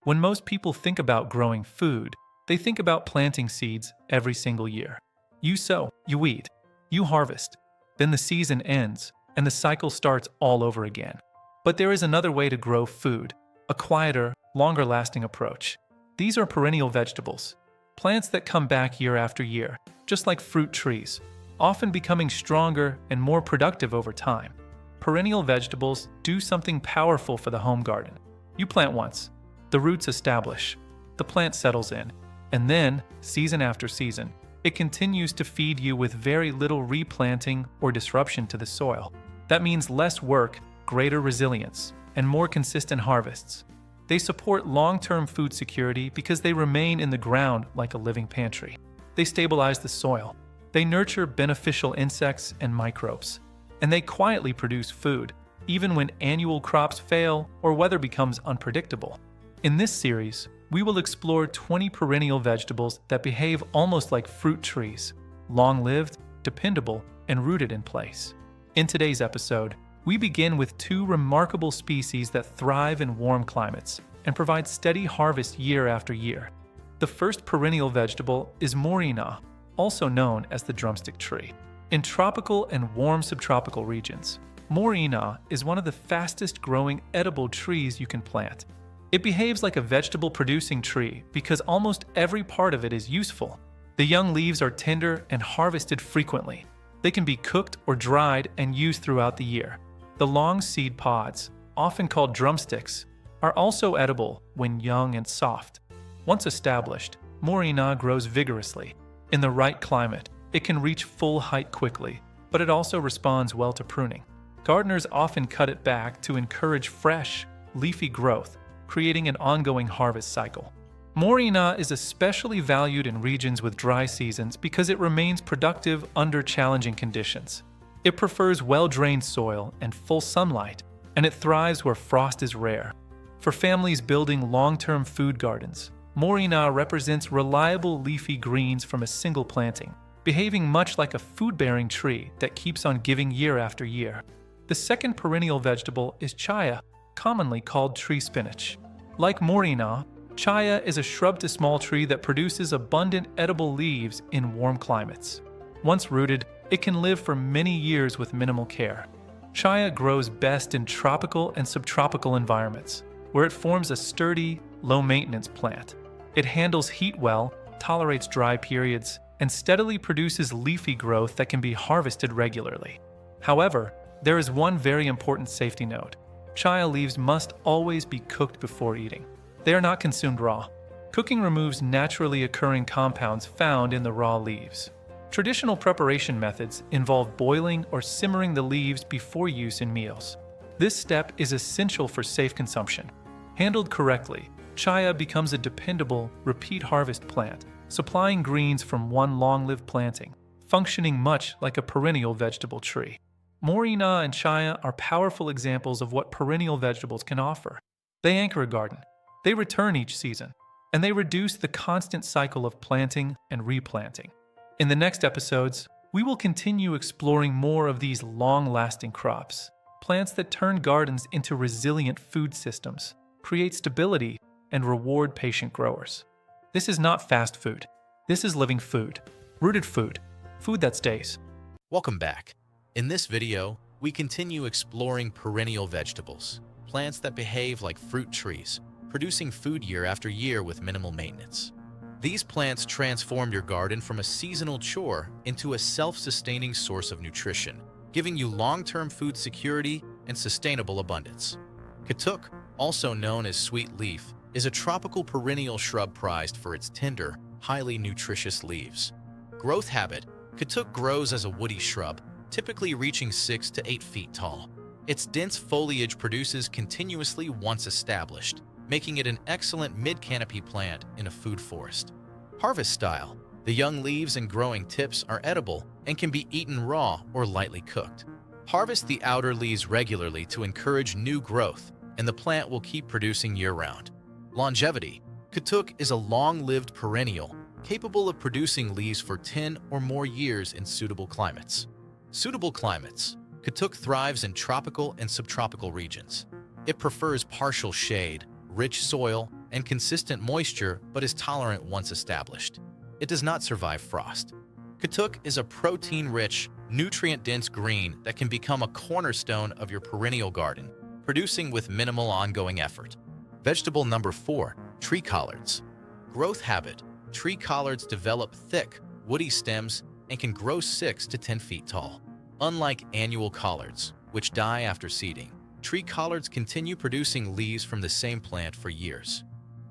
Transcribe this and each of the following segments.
When most people think about growing food, they think about planting seeds every single year. You sow, you weed, you harvest. Then the season ends, and the cycle starts all over again. But there is another way to grow food, a quieter, longer-lasting approach. These are perennial vegetables, plants that come back year after year, just like fruit trees, often becoming stronger and more productive over time. Perennial vegetables do something powerful for the home garden. You plant once, the roots establish, the plant settles in, and then, season after season, it continues to feed you with very little replanting or disruption to the soil. That means less work, greater resilience, and more consistent harvests. They support long-term food security because they remain in the ground like a living pantry. They stabilize the soil. They nurture beneficial insects and microbes. And they quietly produce food, even when annual crops fail or weather becomes unpredictable. In this series, we will explore 20 perennial vegetables that behave almost like fruit trees, long-lived, dependable, and rooted in place. In today's episode, we begin with two remarkable species that thrive in warm climates and provide steady harvest year after year. The first perennial vegetable is moringa, also known as the drumstick tree. In tropical and warm subtropical regions, moringa is one of the fastest-growing edible trees you can plant. It behaves like a vegetable-producing tree because almost every part of it is useful. The young leaves are tender and harvested frequently. They can be cooked or dried and used throughout the year. The long seed pods, often called drumsticks, are also edible when young and soft. Once established, moringa grows vigorously. In the right climate, it can reach full height quickly, but it also responds well to pruning. Gardeners often cut it back to encourage fresh, leafy growth, creating an ongoing harvest cycle. Moringa is especially valued in regions with dry seasons because it remains productive under challenging conditions. It prefers well-drained soil and full sunlight, and it thrives where frost is rare. For families building long-term food gardens, moringa represents reliable leafy greens from a single planting, behaving much like a food-bearing tree that keeps on giving year after year. The second perennial vegetable is chaya, commonly called tree spinach. Like moringa, chaya is a shrub to small tree that produces abundant edible leaves in warm climates. Once rooted, it can live for many years with minimal care. Chaya grows best in tropical and subtropical environments, where it forms a sturdy, low-maintenance plant. It handles heat well, tolerates dry periods, and steadily produces leafy growth that can be harvested regularly. However, there is one very important safety note. Chaya leaves must always be cooked before eating. They are not consumed raw. Cooking removes naturally occurring compounds found in the raw leaves. Traditional preparation methods involve boiling or simmering the leaves before use in meals. This step is essential for safe consumption. Handled correctly, chaya becomes a dependable, repeat harvest plant, supplying greens from one long-lived planting, functioning much like a perennial vegetable tree. Moringa and chaya are powerful examples of what perennial vegetables can offer. They anchor a garden, they return each season, and they reduce the constant cycle of planting and replanting. In the next episodes, we will continue exploring more of these long-lasting crops, plants that turn gardens into resilient food systems, create stability, and reward patient growers. This is not fast food. This is living food, rooted food, food that stays. Welcome back. In this video, we continue exploring perennial vegetables, plants that behave like fruit trees, producing food year after year with minimal maintenance. These plants transform your garden from a seasonal chore into a self-sustaining source of nutrition, giving you long-term food security and sustainable abundance. Katuk, also known as sweet leaf, is a tropical perennial shrub prized for its tender, highly nutritious leaves. Growth habit: Katuk grows as a woody shrub, typically reaching 6 to 8 feet tall. Its dense foliage produces continuously once established, making it an excellent mid-canopy plant in a food forest. Harvest style: the young leaves and growing tips are edible and can be eaten raw or lightly cooked. Harvest the outer leaves regularly to encourage new growth, and the plant will keep producing year-round. Longevity: Katuk is a long-lived perennial, capable of producing leaves for 10 or more years in suitable climates. Suitable climates: Katuk thrives in tropical and subtropical regions. It prefers partial shade, rich soil, and consistent moisture but is tolerant once established. It does not survive frost. Katuk is a protein-rich, nutrient-dense green that can become a cornerstone of your perennial garden, producing with minimal ongoing effort. Vegetable number 4, tree collards. Growth habit. Tree collards develop thick, woody stems and can grow 6 to 10 feet tall. Unlike annual collards, which die after seeding, tree collards continue producing leaves from the same plant for years.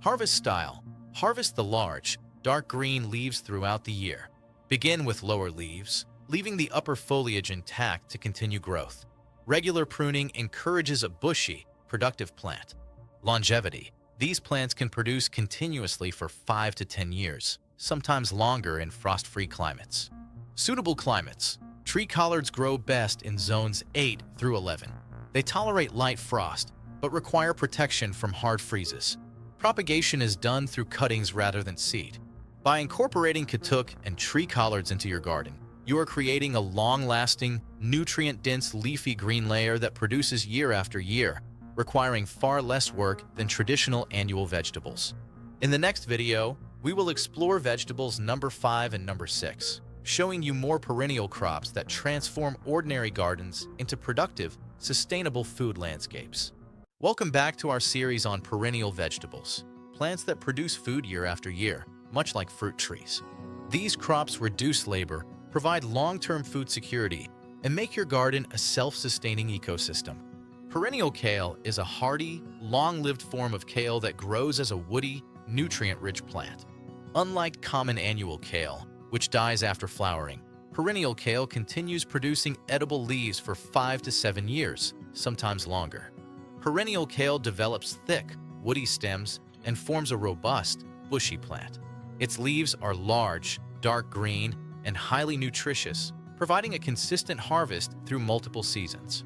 Harvest style. Harvest the large, dark green leaves throughout the year. Begin with lower leaves, leaving the upper foliage intact to continue growth. Regular pruning encourages a bushy, productive plant. Longevity. These plants can produce continuously for 5 to 10 years, sometimes longer in frost-free climates. Suitable climates. Tree collards grow best in zones 8 through 11. They tolerate light frost, but require protection from hard freezes. Propagation is done through cuttings rather than seed. By incorporating katuk and tree collards into your garden, you are creating a long-lasting, nutrient-dense leafy green layer that produces year after year, requiring far less work than traditional annual vegetables. In the next video, we will explore vegetables number 5 and number 6, showing you more perennial crops that transform ordinary gardens into productive, sustainable food landscapes. Welcome back to our series on perennial vegetables, plants that produce food year after year, much like fruit trees. These crops reduce labor, provide long-term food security, and make your garden a self-sustaining ecosystem. Perennial kale is a hardy, long-lived form of kale that grows as a woody, nutrient-rich plant. Unlike common annual kale, which dies after flowering, perennial kale continues producing edible leaves for 5 to 7 years, sometimes longer. Perennial kale develops thick, woody stems and forms a robust, bushy plant. Its leaves are large, dark green, and highly nutritious, providing a consistent harvest through multiple seasons.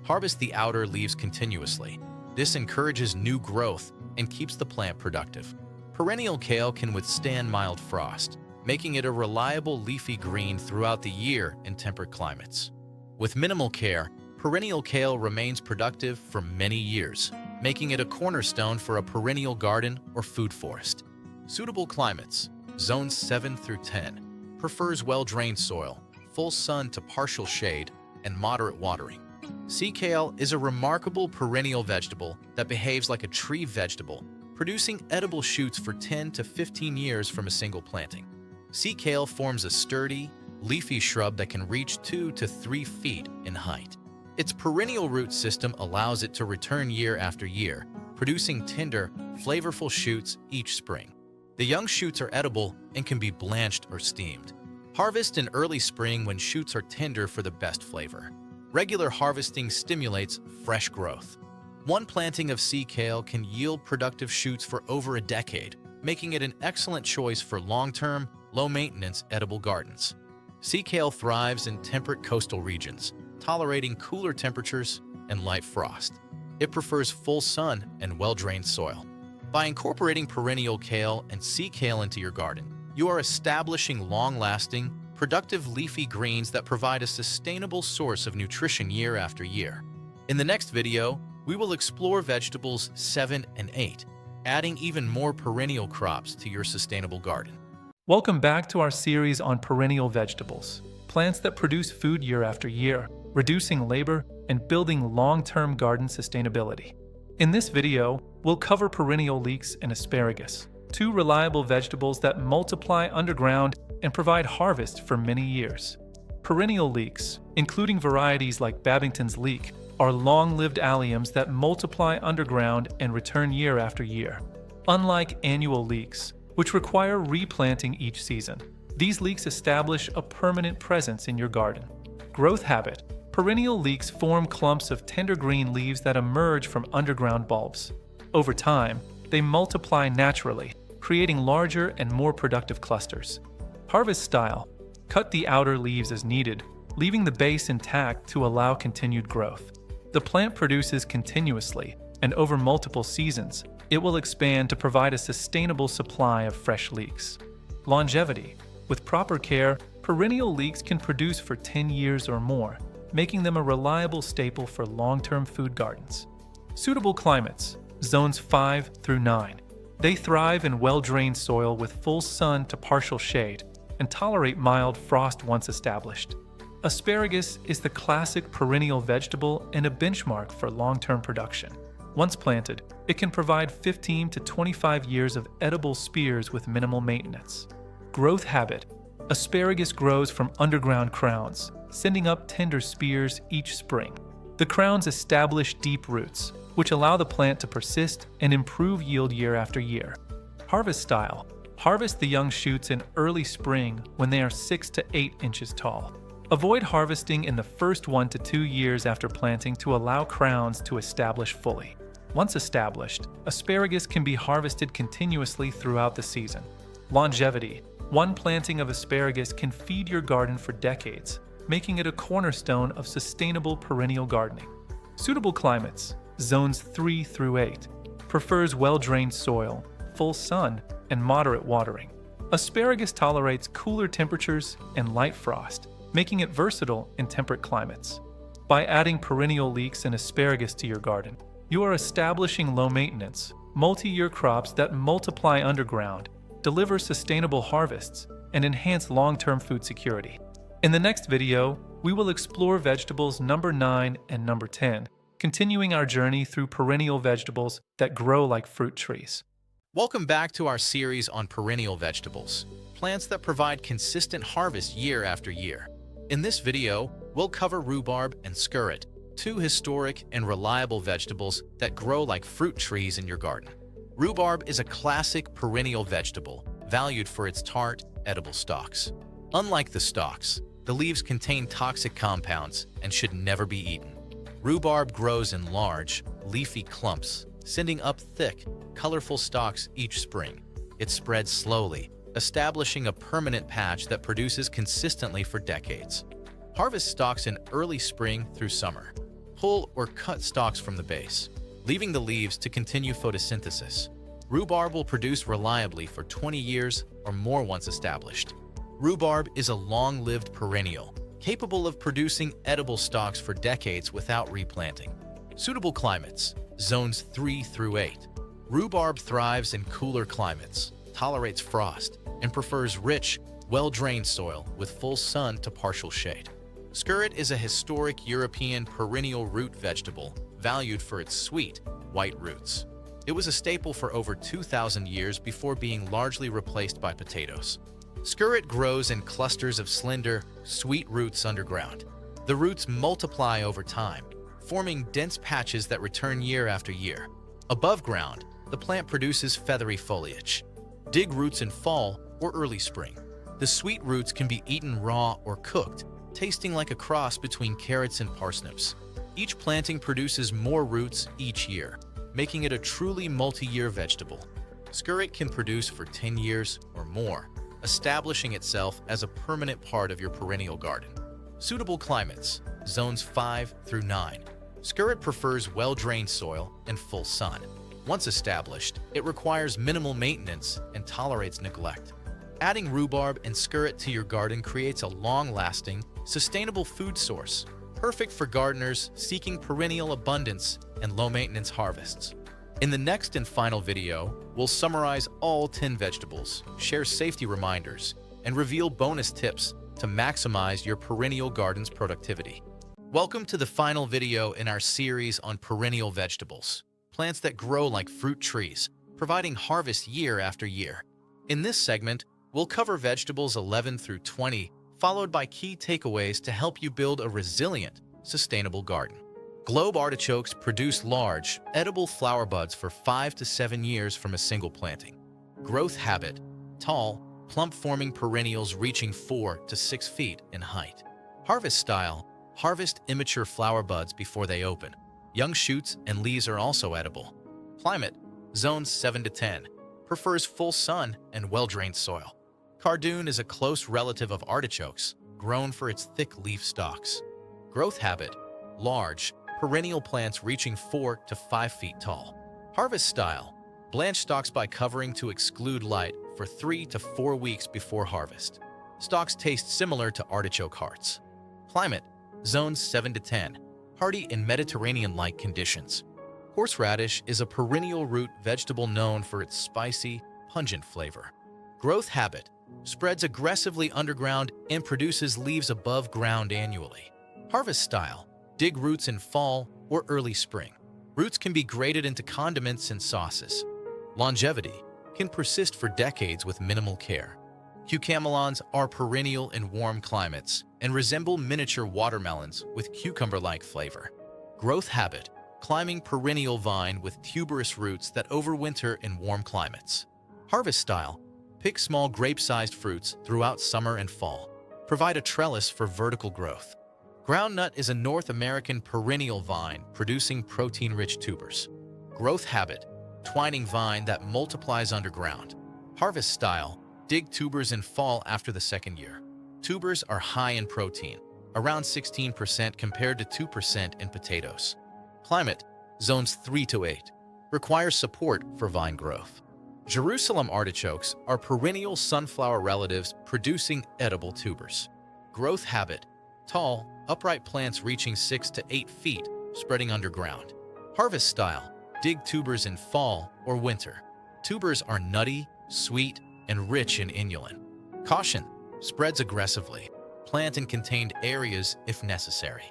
Harvest the outer leaves continuously. This encourages new growth and keeps the plant productive. Perennial kale can withstand mild frost, making it a reliable leafy green throughout the year in temperate climates. With minimal care, perennial kale remains productive for many years, making it a cornerstone for a perennial garden or food forest. Suitable climates. Zones 7 through 10. Prefers well-drained soil, full sun to partial shade, and moderate watering. Sea kale is a remarkable perennial vegetable that behaves like a tree vegetable, producing edible shoots for 10 to 15 years from a single planting. Sea kale forms a sturdy, leafy shrub that can reach 2 to 3 feet in height. Its perennial root system allows it to return year after year, producing tender, flavorful shoots each spring. The young shoots are edible and can be blanched or steamed. Harvest in early spring when shoots are tender for the best flavor. Regular harvesting stimulates fresh growth. One planting of sea kale can yield productive shoots for over a decade, making it an excellent choice for long-term, low-maintenance edible gardens. Sea kale thrives in temperate coastal regions, tolerating cooler temperatures and light frost. It prefers full sun and well-drained soil. By incorporating perennial kale and sea kale into your garden, you are establishing long-lasting, productive leafy greens that provide a sustainable source of nutrition year after year. In the next video, we will explore vegetables 7 and 8, adding even more perennial crops to your sustainable garden. Welcome back to our series on perennial vegetables, plants that produce food year after year, reducing labor and building long-term garden sustainability. In this video, we'll cover perennial leeks and asparagus, 2 reliable vegetables that multiply underground and provide harvest for many years. Perennial leeks, including varieties like Babington's leek, are long-lived alliums that multiply underground and return year after year. Unlike annual leeks, which require replanting each season, these leeks establish a permanent presence in your garden. Growth habit. Perennial leeks form clumps of tender green leaves that emerge from underground bulbs. Over time, they multiply naturally, creating larger and more productive clusters. Harvest style. Cut the outer leaves as needed, leaving the base intact to allow continued growth. The plant produces continuously, and over multiple seasons, it will expand to provide a sustainable supply of fresh leeks. Longevity. With proper care, perennial leeks can produce for 10 years or more, making them a reliable staple for long-term food gardens. Suitable climates. Zones 5 through 9. They thrive in well-drained soil with full sun to partial shade and tolerate mild frost once established. Asparagus is the classic perennial vegetable and a benchmark for long-term production. Once planted, it can provide 15 to 25 years of edible spears with minimal maintenance. Growth habit. Asparagus grows from underground crowns, sending up tender spears each spring. The crowns establish deep roots, which allow the plant to persist and improve yield year after year. Harvest style. Harvest the young shoots in early spring when they are 6 to 8 inches tall. Avoid harvesting in the first 1 to 2 years after planting to allow crowns to establish fully. Once established, asparagus can be harvested continuously throughout the season. Longevity. One planting of asparagus can feed your garden for decades, making it a cornerstone of sustainable perennial gardening. Suitable climates. Zones 3 through 8. Prefers well-drained soil, full sun, and moderate watering. Asparagus tolerates cooler temperatures and light frost, making it versatile in temperate climates. By adding perennial leeks and asparagus to your garden, you are establishing low-maintenance, multi-year crops that multiply underground, deliver sustainable harvests, and enhance long-term food security. In the next video, we will explore vegetables number 9 and number 10, continuing our journey through perennial vegetables that grow like fruit trees. Welcome back to our series on perennial vegetables, plants that provide consistent harvest year after year. In this video, we'll cover rhubarb and skirret, two historic and reliable vegetables that grow like fruit trees in your garden. Rhubarb is a classic perennial vegetable, valued for its tart, edible stalks. Unlike the stalks, the leaves contain toxic compounds and should never be eaten. Rhubarb grows in large, leafy clumps, sending up thick, colorful stalks each spring. It spreads slowly, establishing a permanent patch that produces consistently for decades. Harvest stalks in early spring through summer. Pull or cut stalks from the base, leaving the leaves to continue photosynthesis. Rhubarb will produce reliably for 20 years or more once established. Rhubarb is a long-lived perennial, capable of producing edible stalks for decades without replanting. Suitable climates, zones 3 through 8. Rhubarb thrives in cooler climates, tolerates frost, and prefers rich, well-drained soil with full sun to partial shade. Skirret is a historic European perennial root vegetable, valued for its sweet, white roots. It was a staple for over 2,000 years before being largely replaced by potatoes. Skirret grows in clusters of slender, sweet roots underground. The roots multiply over time, forming dense patches that return year after year. Above ground, the plant produces feathery foliage. Dig roots in fall or early spring. The sweet roots can be eaten raw or cooked, tasting like a cross between carrots and parsnips. Each planting produces more roots each year, making it a truly multi-year vegetable. Skirret can produce for 10 years or more, establishing itself as a permanent part of your perennial garden. Suitable climates, zones 5 through 9. Skirret prefers well-drained soil and full sun. Once established, it requires minimal maintenance and tolerates neglect. Adding rhubarb and skirret to your garden creates a long-lasting, sustainable food source, perfect for gardeners seeking perennial abundance and low-maintenance harvests. In the next and final video, we'll summarize all 10 vegetables, share safety reminders, and reveal bonus tips to maximize your perennial garden's productivity. Welcome to the final video in our series on perennial vegetables, plants that grow like fruit trees, providing harvest year after year. In this segment, we'll cover vegetables 11 through 20, followed by key takeaways to help you build a resilient, sustainable garden. Globe artichokes produce large, edible flower buds for 5 to 7 years from a single planting. Growth habit: tall, plump-forming perennials reaching 4 to 6 feet in height. Harvest style: harvest immature flower buds before they open. Young shoots and leaves are also edible. Climate: zones 7 to 10. Prefers full sun and well-drained soil. Cardoon is a close relative of artichokes, grown for its thick leaf stalks. Growth habit: large, perennial plants reaching 4 to 5 feet tall. Harvest style: blanch stalks by covering to exclude light for 3 to 4 weeks before harvest. Stalks taste similar to artichoke hearts. Climate: zones 7 to 10. Hardy in Mediterranean-like conditions. Horseradish is a perennial root vegetable known for its spicy, pungent flavor. Growth habit: spreads aggressively underground and produces leaves above ground annually. Harvest style: dig roots in fall or early spring. Roots can be grated into condiments and sauces. Longevity: can persist for decades with minimal care. Cucamelons are perennial in warm climates and resemble miniature watermelons with cucumber-like flavor. Growth habit: climbing perennial vine with tuberous roots that overwinter in warm climates. Harvest style: pick small grape-sized fruits throughout summer and fall. Provide a trellis for vertical growth. Groundnut is a North American perennial vine producing protein-rich tubers. Growth habit: twining vine that multiplies underground. Harvest style: dig tubers in fall after the second year. Tubers are high in protein, around 16% compared to 2% in potatoes. Climate: zones 3 to 8. Requires support for vine growth. Jerusalem artichokes are perennial sunflower relatives producing edible tubers. Growth habit: tall, upright plants reaching 6 to 8 feet, spreading underground. Harvest style: dig tubers in fall or winter. Tubers are nutty, sweet, and rich in inulin. Caution: spreads aggressively. Plant in contained areas if necessary.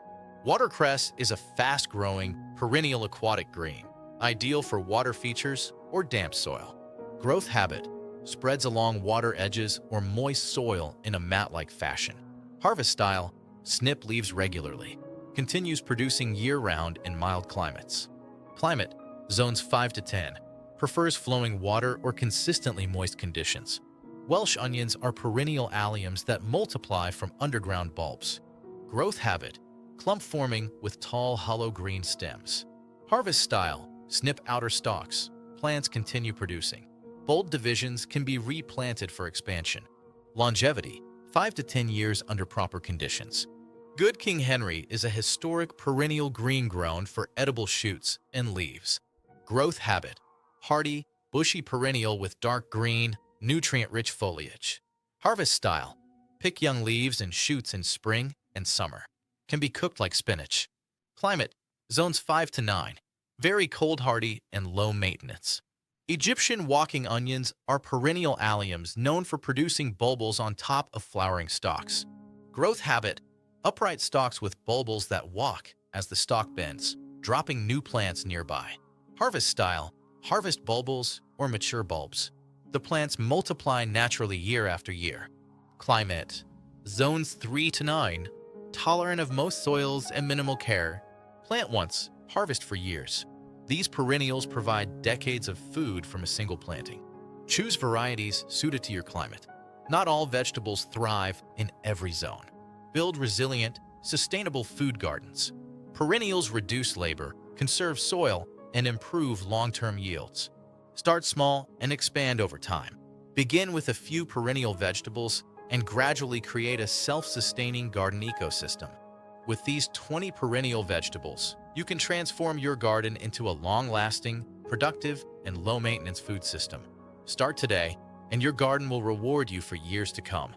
Watercress is a fast-growing, perennial aquatic green, ideal for water features or damp soil. Growth habit: spreads along water edges or moist soil in a mat-like fashion. Harvest style: snip leaves regularly. Continues producing year-round in mild climates. Climate: zones 5 to 10. Prefers flowing water or consistently moist conditions. Welsh onions are perennial alliums that multiply from underground bulbs. Growth habit: clump forming with tall, hollow green stems. Harvest style: snip outer stalks. Plants continue producing. Bulb divisions can be replanted for expansion. Longevity: 5 to 10 years under proper conditions. Good King Henry is a historic perennial green grown for edible shoots and leaves. Growth habit: hardy, bushy perennial with dark green, nutrient-rich foliage. Harvest style: pick young leaves and shoots in spring and summer. Can be cooked like spinach. Climate: zones 5 to 9. Very cold hardy and low maintenance. Egyptian walking onions are perennial alliums known for producing bulbils on top of flowering stalks. Growth habit: upright stalks with bulbils that walk as the stalk bends, dropping new plants nearby. Harvest style: harvest bulbils or mature bulbs. The plants multiply naturally year after year. Climate: zones 3 to 9. Tolerant of most soils and minimal care. Plant once, harvest for years. These perennials provide decades of food from a single planting. Choose varieties suited to your climate. Not all vegetables thrive in every zone. Build resilient, sustainable food gardens. Perennials reduce labor, conserve soil, and improve long-term yields. Start small and expand over time. Begin with a few perennial vegetables and gradually create a self-sustaining garden ecosystem. With these 20 perennial vegetables, you can transform your garden into a long-lasting, productive, and low-maintenance food system. Start today, and your garden will reward you for years to come.